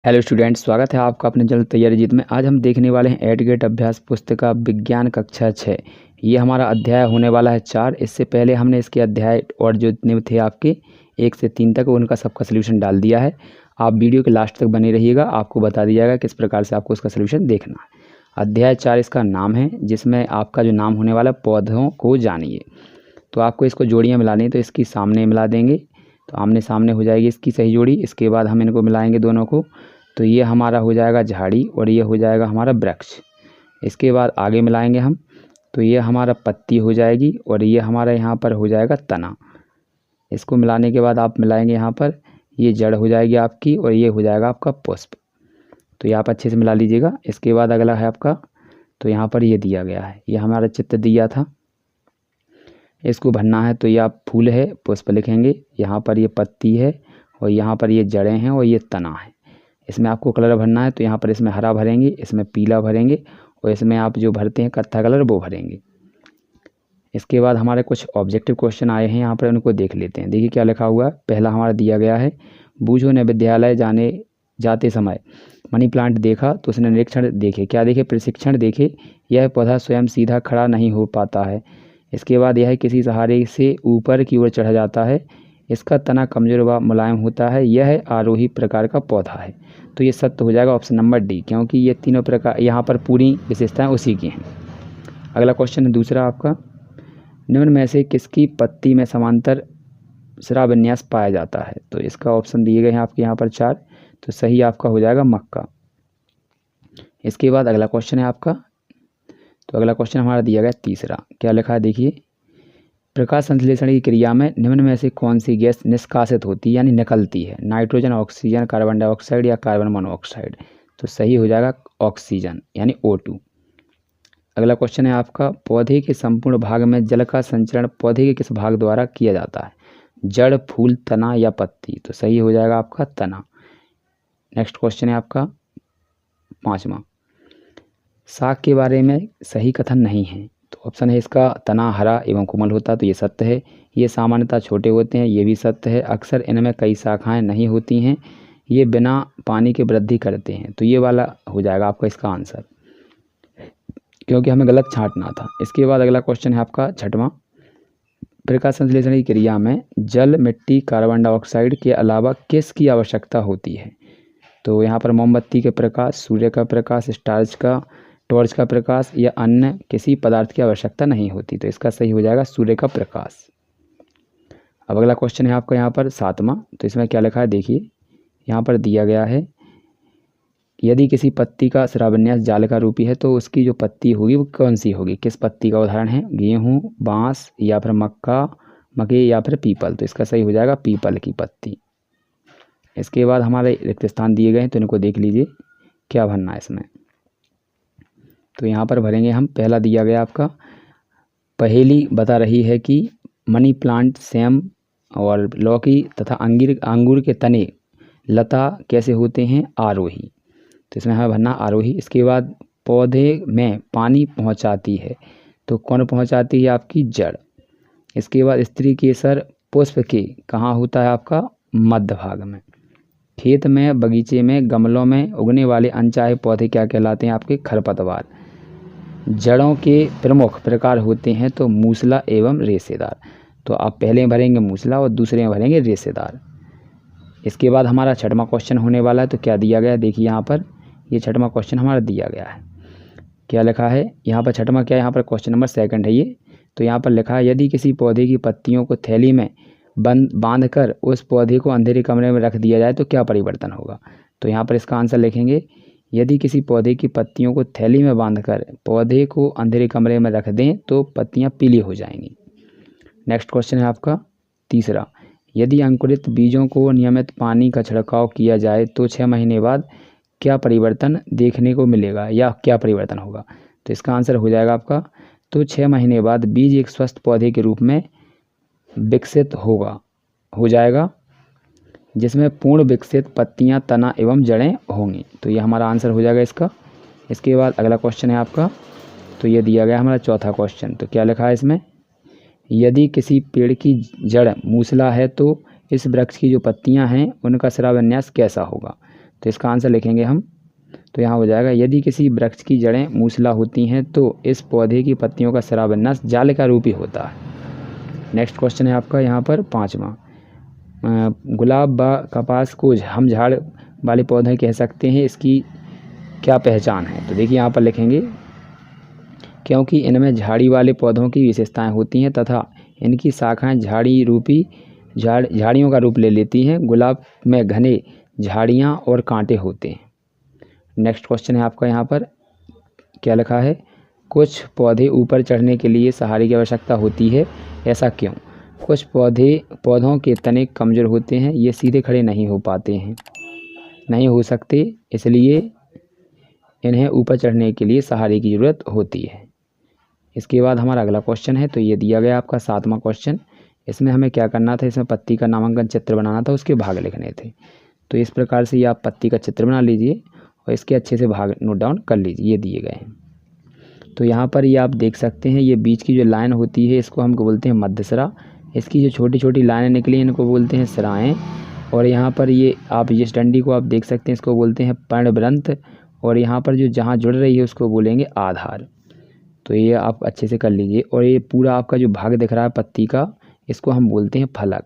Hello students, स्वागत है आपका अपने जल्द तैयारी जीत में। आज हम देखने वाले हैं एट गेट अभ्यास पुस्तिका विज्ञान कक्षा 6। ये हमारा अध्याय होने वाला है 4। इससे पहले हमने इसके अध्याय और जो जितने थे आपके 1 से 3 तक उनका सबका सलूशन डाल दिया है। आप वीडियो के लास्ट तक बने रहिएगा, आपको बता दिया जाएगा किस प्रकार से आपको उसका सलूशन देखना है। अध्याय 4 इसका नाम है, जिसमें आपका जो नाम होने वाला पौधों को जानिए। तो आपको इसको जोड़ियाँ मिलानी है, तो इसकी सामने मिला देंगे तो आमने सामने हो जाएगी इसकी सही जोड़ी। इसके बाद हम इनको मिलाएंगे दोनों को, तो ये हमारा हो जाएगा झाड़ी और ये हो जाएगा हमारा वृक्ष। इसके बाद आगे मिलाएंगे हम, तो ये हमारा पत्ती हो जाएगी और ये हमारा यहाँ पर हो जाएगा तना। इसको मिलाने के बाद आप मिलाएंगे यहाँ पर, ये जड़ हो जाएगी आपकी और ये हो जाएगा आपका पुष्प। तो ये आप अच्छे से मिला लीजिएगा। इसके बाद अगला है आपका, तो यहाँ पर ये दिया गया है, ये हमारा चित्र दिया था, इसको भरना है। तो ये आप फूल है, पुष्प लिखेंगे, यहाँ पर ये पत्ती है और यहाँ पर ये जड़ें हैं और ये तना है। इसमें आपको कलर भरना है, तो यहाँ पर इसमें हरा भरेंगे, इसमें पीला भरेंगे और इसमें आप जो भरते हैं कत्था कलर वो भरेंगे। इसके बाद हमारे कुछ ऑब्जेक्टिव क्वेश्चन आए हैं, यहाँ पर उनको देख लेते हैं। देखिए क्या लिखा हुआ है। पहला हमारा दिया गया है, बूझो ने विद्यालय जाते समय मनी प्लांट देखा तो उसने निरीक्षण देखे, क्या देखे, प्रशिक्षण देखे। यह पौधा स्वयं सीधा खड़ा नहीं हो पाता है। इसके बाद यह किसी सहारे से ऊपर की ओर चढ़ जाता है। इसका तना कमजोर व मुलायम होता है। यह आरोही प्रकार का पौधा है। तो ये सत्य हो जाएगा ऑप्शन नंबर डी, क्योंकि ये तीनों प्रकार यहाँ पर पूरी विशेषताएं उसी की हैं। अगला क्वेश्चन है दूसरा आपका, निम्न में से किसकी पत्ती में समांतर सिरा विन्यास पाया जाता है। तो इसका ऑप्शन दिए गए हैं आपके यहाँ पर 4, तो सही आपका हो जाएगा मक्का। इसके बाद अगला क्वेश्चन है आपका, तो अगला क्वेश्चन हमारा दिया गया तीसरा, क्या लिखा है देखिए, प्रकाश संश्लेषण की क्रिया में निम्न में से कौन सी गैस निष्कासित होती है यानी निकलती है, नाइट्रोजन, ऑक्सीजन, कार्बन डाइऑक्साइड या कार्बन मोनोऑक्साइड। तो सही हो जाएगा ऑक्सीजन यानी O2। अगला क्वेश्चन है आपका, पौधे के संपूर्ण भाग में जल का संचरण पौधे के किस भाग द्वारा किया जाता है, जड़, फूल, तना या पत्ती। तो सही हो जाएगा आपका तना। नेक्स्ट क्वेश्चन है आपका 5वां, साग के बारे में सही कथन नहीं है। तो ऑप्शन है इसका, तना हरा एवं कोमल होता है, तो ये सत्य है। ये सामान्यतः छोटे होते हैं, ये भी सत्य है। अक्सर इनमें कई शाखाएं नहीं होती हैं। ये बिना पानी के वृद्धि करते हैं, तो ये वाला हो जाएगा आपका इसका आंसर, क्योंकि हमें गलत छांटना था। इसके बाद अगला क्वेश्चन है आपका 6वां, प्रकाश संश्लेषण की क्रिया में जल, मिट्टी, कार्बन डाइऑक्साइड के अलावा किसकी आवश्यकता होती है। तो यहाँ पर मोमबत्ती के प्रकाश, सूर्य का प्रकाश, टॉर्च का प्रकाश या अन्य किसी पदार्थ की आवश्यकता नहीं होती। तो इसका सही हो जाएगा सूर्य का प्रकाश। अब अगला क्वेश्चन है आपका यहाँ पर 7वां, तो इसमें क्या लिखा है देखिए, यहाँ पर दिया गया है, यदि किसी पत्ती का शिराविन्यास जाल का रूपी है तो उसकी जो पत्ती होगी वो कौन सी होगी। किस पत्ती का उदाहरण है, गेहूँ, बांस या फिर मक्के या फिर पीपल। तो इसका सही हो जाएगा पीपल की पत्ती। इसके बाद हमारे रिक्त स्थान दिए गए हैं, तो इनको देख लीजिए क्या भरना है इसमें। तो यहाँ पर भरेंगे हम, पहला दिया गया आपका, पहेली बता रही है कि मनी प्लांट, सेम और लौकी तथा अंगूर के तने लता कैसे होते हैं, आरोही। तो इसमें हमें भरना आरोही। इसके बाद पौधे में पानी पहुँचाती है, तो कौन पहुँचाती है, आपकी जड़। इसके बाद स्त्री केसर पुष्प के कहाँ होता है, आपका मध्य भाग में। खेत में, बगीचे में, गमलों में उगने वाले अनचाहे पौधे क्या कहलाते हैं, आपके खरपतवार। जड़ों के प्रमुख प्रकार होते हैं तो मूसला एवं रेशेदार। तो आप पहले में भरेंगे मूसला और दूसरे में भरेंगे रेशेदार। इसके बाद हमारा 6वां क्वेश्चन होने वाला है, तो क्या दिया गया है देखिए, यहाँ पर ये 6वां क्वेश्चन हमारा दिया गया है, क्या लिखा है यहाँ पर 6वां, क्या है यहाँ पर क्वेश्चन नंबर 2 है ये। तो यहाँ पर लिखा है, यदि किसी पौधे की पत्तियों को थैली में बांध कर उस पौधे को अंधेरे कमरे में रख दिया जाए तो क्या परिवर्तन होगा। तो यहाँ पर इसका आंसर लिखेंगे, यदि किसी पौधे की पत्तियों को थैली में बांधकर पौधे को अंधेरे कमरे में रख दें तो पत्तियां पीली हो जाएंगी। नेक्स्ट क्वेश्चन है आपका 3, यदि अंकुरित बीजों को नियमित पानी का छिड़काव किया जाए तो 6 महीने बाद क्या परिवर्तन देखने को मिलेगा या क्या परिवर्तन होगा। तो इसका आंसर हो जाएगा आपका, तो 6 महीने बाद बीज एक स्वस्थ पौधे के रूप में विकसित हो जाएगा, जिसमें पूर्ण विकसित पत्तियां, तना एवं जड़ें होंगी। तो ये हमारा आंसर हो जाएगा इसका। इसके बाद अगला क्वेश्चन है आपका, तो ये दिया गया हमारा 4था क्वेश्चन। तो क्या लिखा है इसमें, यदि किसी पेड़ की जड़ मूसला है तो इस वृक्ष की जो पत्तियां हैं उनका शिराविन्यास कैसा होगा। तो इसका आंसर लिखेंगे हम। तो यहाँ हो जाएगा, यदि किसी वृक्ष की जड़ें मूसला होती हैं तो इस पौधे की पत्तियों का शिराविन्यास जालिका रूपी होता है। नेक्स्ट क्वेश्चन है आपका यहाँ पर 5वां, गुलाब व कपास को हम झाड़ वाले पौधे कह सकते हैं, इसकी क्या पहचान है। तो देखिए यहाँ पर लिखेंगे, क्योंकि इनमें झाड़ी वाले पौधों की विशेषताएं होती हैं तथा इनकी शाखाएं झाड़ियों का रूप ले लेती हैं। गुलाब में घने झाड़ियाँ और कांटे होते हैं। नेक्स्ट क्वेश्चन है आपका यहाँ पर, क्या लिखा है, कुछ पौधे ऊपर चढ़ने के लिए सहारे की आवश्यकता होती है, ऐसा क्यों। कुछ पौधों के तने कमज़ोर होते हैं, ये सीधे खड़े नहीं हो सकते, इसलिए इन्हें ऊपर चढ़ने के लिए सहारे की ज़रूरत होती है। इसके बाद हमारा अगला क्वेश्चन है, तो ये दिया गया आपका 7वां क्वेश्चन। इसमें हमें क्या करना था, इसमें पत्ती का नामांकन चित्र बनाना था, उसके भाग लिखने थे। तो इस प्रकार से ये आप पत्ती का चित्र बना लीजिए और इसके अच्छे से भाग नोट डाउन कर लीजिए, ये दिए गए हैं। तो यहाँ पर ये आप देख सकते हैं, ये बीच की जो लाइन होती है इसको हम बोलते हैं मध्यसिरा। इसकी जो छोटी छोटी लाइनें निकली इनको बोलते हैं सिराएँ। और यहाँ पर ये आप इस डंडी को आप देख सकते हैं, इसको बोलते हैं पर्णवृंत। और यहाँ पर जो जहाँ जुड़ रही है उसको बोलेंगे आधार। तो ये आप अच्छे से कर लीजिए। और ये पूरा आपका जो भाग दिख रहा है पत्ती का, इसको हम बोलते हैं फलक।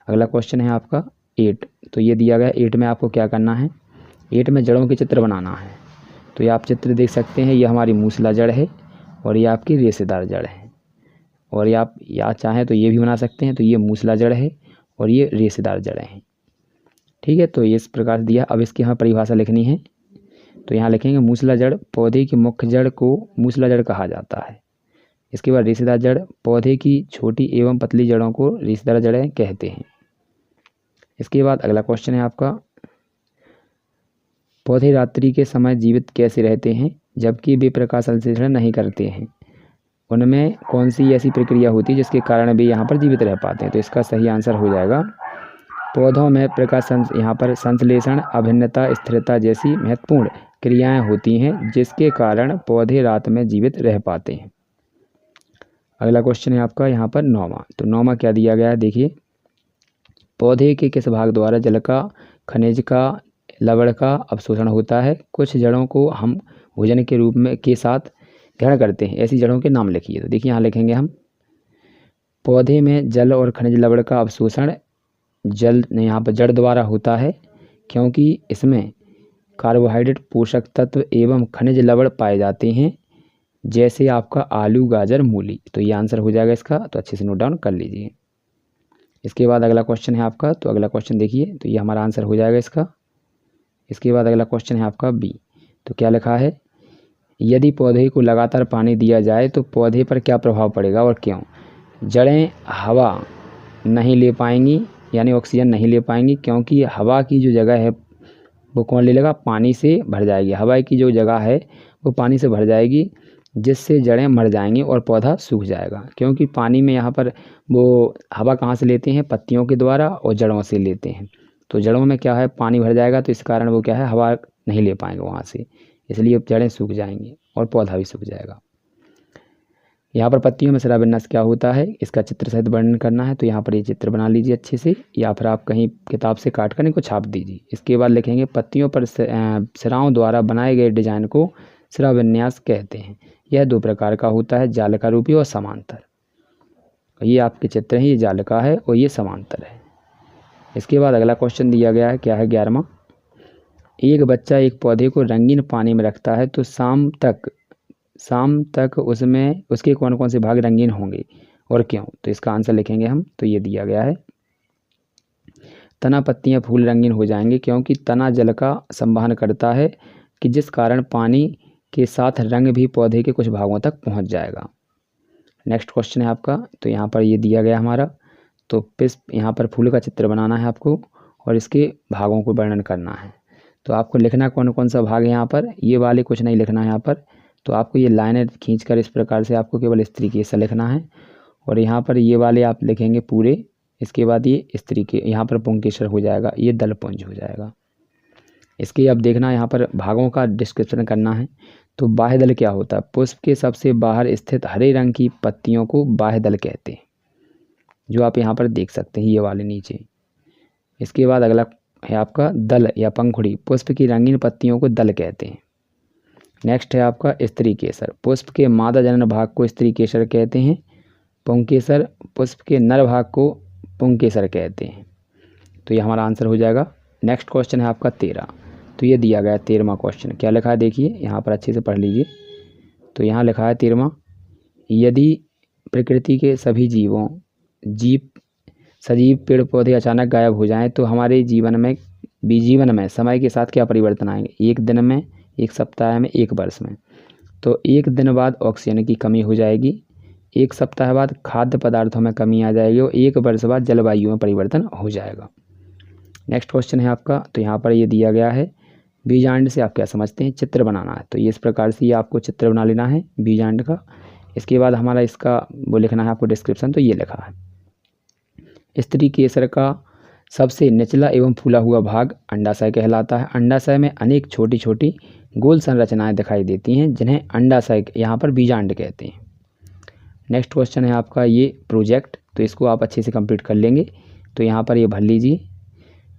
अगला क्वेश्चन है आपका 8। तो ये दिया गया 8 में आपको क्या करना है, 8 में जड़ों के चित्र बनाना है। तो ये आप चित्र देख सकते हैं, ये हमारी मूसला जड़ है और ये आपकी रेशेदार जड़ है। और ये आप या चाहें तो ये भी बना सकते हैं। तो ये मूसला जड़ है और ये रेशेदार जड़ें हैं। ठीक है, तो ये इस प्रकार से दिया। अब इसकी हमें परिभाषा लिखनी है। तो यहाँ लिखेंगे, मूसला जड़ पौधे की मुख्य जड़ को मूसला जड़ कहा जाता है। इसके बाद रेशेदार जड़ पौधे की छोटी एवं पतली जड़ों को रेशेदार जड़ें कहते हैं। इसके बाद अगला क्वेश्चन है आपका, पौधे रात्रि के समय जीवित कैसे रहते हैं जबकि वे प्रकाश संश्लेषण नहीं करते हैं। उनमें कौन सी ऐसी प्रक्रिया होती है जिसके कारण वे यहाँ पर जीवित रह पाते हैं। तो इसका सही आंसर हो जाएगा, पौधों में प्रकाश यहाँ पर संश्लेषण, अभिन्नता, स्थिरता जैसी महत्वपूर्ण क्रियाएं होती हैं जिसके कारण पौधे रात में जीवित रह पाते हैं। अगला क्वेश्चन है आपका यहाँ पर 9वां। तो 9वां क्या दिया गया है, देखिए, पौधे के किस भाग द्वारा जल का, खनिज का, लवण का अवशोषण होता है। कुछ जड़ों को हम भोजन के रूप में के साथ ग्रहण करते हैं, ऐसी जड़ों के नाम लिखिए। तो देखिए यहाँ लिखेंगे हम, पौधे में जल और खनिज लवण का अवशोषण जल यहाँ पर जड़ द्वारा होता है, क्योंकि इसमें कार्बोहाइड्रेट, पोषक तत्व एवं खनिज लवण पाए जाते हैं, जैसे आपका आलू, गाजर, मूली। तो ये आंसर हो जाएगा इसका। तो अच्छे से नोट डाउन कर लीजिए। इसके बाद अगला क्वेश्चन है आपका, तो अगला क्वेश्चन देखिए, तो ये हमारा आंसर हो जाएगा इसका। इसके बाद अगला क्वेश्चन है आपका बी। तो क्या लिखा है, यदि पौधे को लगातार पानी दिया जाए तो पौधे पर क्या प्रभाव पड़ेगा और क्यों। जड़ें हवा नहीं ले पाएंगी, यानी ऑक्सीजन नहीं ले पाएंगी, क्योंकि हवा की जो जगह है वो कौन ले लेगा, पानी से भर जाएगी। हवा की जो जगह है वो पानी से भर जाएगी, जिससे जड़ें मर जाएंगी और पौधा सूख जाएगा। क्योंकि पानी में यहाँ पर वो हवा कहाँ से लेते हैं, पत्तियों के द्वारा और जड़ों से लेते हैं। तो जड़ों में क्या है, पानी भर जाएगा, तो इस कारण वो क्या है, हवा नहीं ले पाएंगे वहाँ से, इसलिए जड़ें सूख जाएंगी और पौधा भी सूख जाएगा। यहाँ पर पत्तियों में शिराविन्यास क्या होता है, इसका चित्र सहित वर्णन करना है। तो यहाँ पर ये चित्र बना लीजिए अच्छे से, या फिर आप कहीं किताब से काट कर इनको छाप दीजिए। इसके बाद लिखेंगे, पत्तियों पर सिराओं द्वारा बनाए गए डिजाइन को शिराविन्यास कहते हैं। यह 2 प्रकार का होता है, जालिका रूपी और समांतर। ये आपके चित्र हैं, ये जालिका है और ये समांतर है। इसके बाद अगला क्वेश्चन दिया गया है, क्या है 11वां। एक बच्चा एक पौधे को रंगीन पानी में रखता है तो शाम तक उसमें उसके कौन कौन से भाग रंगीन होंगे और क्यों। तो इसका आंसर लिखेंगे हम। तो ये दिया गया है, तना, पत्तियां, फूल रंगीन हो जाएंगे, क्योंकि तना जल का संवहन करता है कि जिस कारण पानी के साथ रंग भी पौधे के कुछ भागों तक पहुंच जाएगा। नेक्स्ट क्वेश्चन है आपका। तो यहाँ पर ये दिया गया हमारा, तो यहाँ पर फूल का चित्र बनाना है आपको और इसके भागों को वर्णन करना है। तो आपको लिखना कौन कौन सा भाग है यहाँ पर, ये वाले कुछ नहीं लिखना है यहाँ पर। तो आपको ये लाइनें खींचकर इस प्रकार से आपको केवल इस तरीके से लिखना है। और यहाँ पर ये वाले आप लिखेंगे पूरे। इसके बाद ये इस तरीके, यहाँ पर पुंकेसर हो जाएगा, ये दलपुंज हो जाएगा। इसके अब देखना, यहाँ पर भागों का डिस्क्रिप्शन करना है। तो बाह्य दल क्या होता है, पुष्प के सबसे बाहर स्थित हरे रंग की पत्तियों को बाह्य दल कहते हैं, जो आप यहाँ पर देख सकते हैं, ये वाले नीचे। इसके बाद अगला है आपका दल या पंखुड़ी। पुष्प की रंगीन पत्तियों को दल कहते हैं। नेक्स्ट है आपका स्त्री केसर। पुष्प के मादा जनन भाग को स्त्री केसर कहते हैं। पुंकेसर पुष्प के नर भाग को पुंकेसर कहते हैं। तो ये हमारा आंसर हो जाएगा। नेक्स्ट क्वेश्चन है आपका 13। तो ये दिया गया है 13वां क्वेश्चन। क्या लिखा है देखिए, यहाँ पर अच्छे से पढ़ लीजिए। तो यहाँ लिखा है 13वां, यदि प्रकृति के सभी सजीव पेड़ पौधे अचानक गायब हो जाएं तो हमारे जीवन में समय के साथ क्या परिवर्तन आएंगे? एक दिन में, एक सप्ताह में, एक वर्ष में। तो एक दिन बाद ऑक्सीजन की कमी हो जाएगी, एक सप्ताह बाद खाद्य पदार्थों में कमी आ जाएगी और एक वर्ष बाद जलवायु में परिवर्तन हो जाएगा। नेक्स्ट क्वेश्चन है आपका। तो यहाँ पर ये दिया गया है, बीजांड से आप क्या समझते हैं? चित्र बनाना है। तो ये इस प्रकार से ये आपको चित्र बना लेना है बीजांड का। इसके बाद हमारा इसका वो लिखना है आपको डिस्क्रिप्शन। तो ये लिखा है, स्त्री केसर का सबसे निचला एवं फूला हुआ भाग अंडाशय कहलाता है। अंडाशय में अनेक छोटी छोटी गोल संरचनाएं दिखाई देती हैं जिन्हें अंडाशय यहाँ पर बीजांड कहते हैं। नेक्स्ट क्वेश्चन है आपका ये प्रोजेक्ट। तो इसको आप अच्छे से कंप्लीट कर लेंगे। तो यहाँ पर ये भर लीजिए,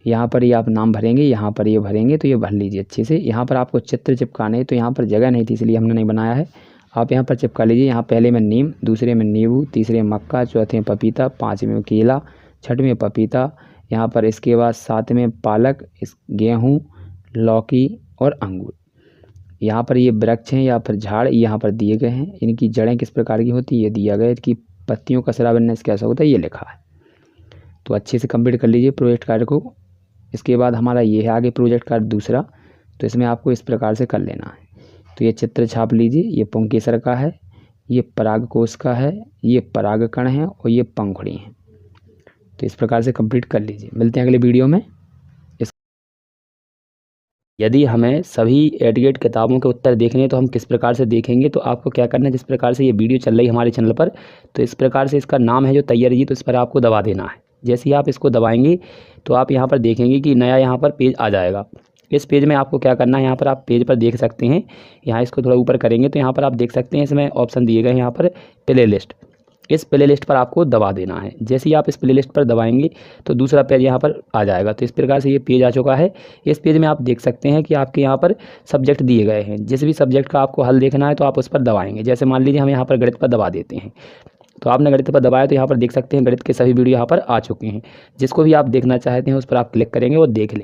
यहाँ पर ये आप नाम भरेंगे, यहाँ पर ये भरेंगे। तो ये भर लीजिए अच्छे से। यहाँ पर आपको चित्र चिपकाने, तो यहाँ पर जगह नहीं थी इसलिए हमने नहीं बनाया है। आप यहाँ पर चिपका लीजिए। यहाँ पहले में नीम, दूसरे में नींबू, तीसरे में मक्का, चौथे में पपीता, पाँचवें में केला, छठवें में पपीता, यहाँ पर इसके बाद सातवें में पालक, गेहूँ, लौकी और अंगूर। यहाँ पर ये वृक्ष हैं या फिर झाड़ यहाँ पर दिए गए हैं। इनकी जड़ें किस प्रकार की होती है ये दिया गया है। इसकी पत्तियों का शिराविन्यास कैसा होता है ये लिखा है। तो अच्छे से कंप्लीट कर लीजिए प्रोजेक्ट कार्य को। इसके बाद हमारा ये है आगे प्रोजेक्ट कार्य दूसरा। तो इसमें आपको इस प्रकार से कर लेना है। तो ये चित्र छाप लीजिए। ये पुंकेसर का है, ये परागकोश का है, ये परागकण है और ये पंखुड़ी है। तो इस प्रकार से कंप्लीट कर लीजिए। मिलते हैं अगले वीडियो में। यदि हमें सभी एडगेट किताबों के उत्तर देखने हैं तो हम किस प्रकार से देखेंगे? तो आपको क्या करना है, जिस प्रकार से ये वीडियो चल रही है हमारे चैनल पर, तो इस प्रकार से इसका नाम है जो तैयारी जी, तो इस पर आपको दबा देना है। जैसे ही आप इसको दबाएंगे तो आप यहाँ पर देखेंगे कि नया यहाँ पर पेज आ जाएगा। इस पेज में आपको क्या करना है, यहाँ पर आप पेज पर देख सकते हैं। यहाँ इसको थोड़ा ऊपर करेंगे तो यहाँ पर आप देख सकते हैं इसमें ऑप्शन दिए गए हैं यहाँ पर प्ले लिस्ट। इस प्ले लिस्ट पर आपको दबा देना है। जैसे ही आप इस प्ले लिस्ट पर दबाएंगे तो दूसरा पेज यहाँ पर आ जाएगा। तो इस प्रकार से ये पेज आ चुका है। इस पेज में आप देख सकते हैं कि आपके यहाँ पर सब्जेक्ट दिए गए हैं। जिस भी सब्जेक्ट का आपको हल देखना है तो आप उस पर दबाएंगे। जैसे मान लीजिए हम यहाँ पर गणित पर दबा देते हैं। तो आपने गणित पर दबाया तो यहाँ पर देख सकते हैं गणित के सभी वीडियो यहाँ पर आ चुके हैं। जिसको भी आप देखना चाहते हैं उस पर आप क्लिक करेंगे और देख लें।